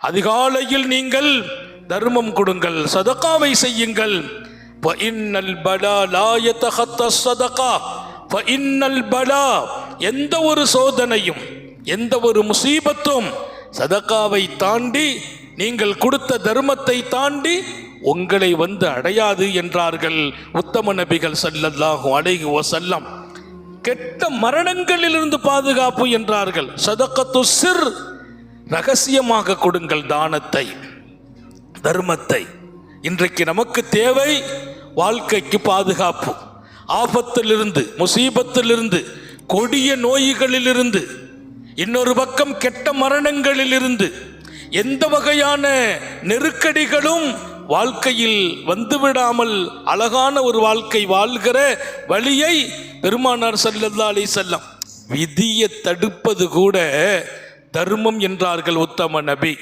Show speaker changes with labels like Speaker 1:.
Speaker 1: அதிகாலையில் நீங்கள் தர்மம் கொடுங்கள், சதகாவை செய்யுங்கள். எந்த ஒரு சோதனையும் எந்த ஒரு முசீபத்தும் சதகாவை தாண்டி, நீங்கள் கொடுத்த தர்மத்தை தாண்டி உங்களை வந்து அடையாது என்றார்கள் உத்தம நபிகள் ஸல்லல்லாஹு அலைஹி வஸல்லம். கெட்ட மரணங்களிலிருந்து பாதுகாப்பு என்றார்கள். சதகத்து சிர், ரகசியமாக கொடுங்கள் தானத்தை, தர்மத்தை. இன்றைக்கு நமக்கு தேவை வாழ்க்கைக்கு பாதுகாப்பு, ஆபத்திலிருந்து, முசீபத்திலிருந்து, கொடிய நோய்களிலிருந்து, இன்னொரு பக்கம் கெட்ட மரணங்களிலிருந்து, எந்த வகையான நெருக்கடிகளும் வாழ்க்கையில் வந்துவிடாமல் அழகான ஒரு வாழ்க்கை வாழ்கிற வழியை பெருமானார் ஸல்லல்லாஹு அலைஹி வஸல்லம் விதியை தடுப்பது கூட தர்மம் என்றார்கள் உத்தம நபி.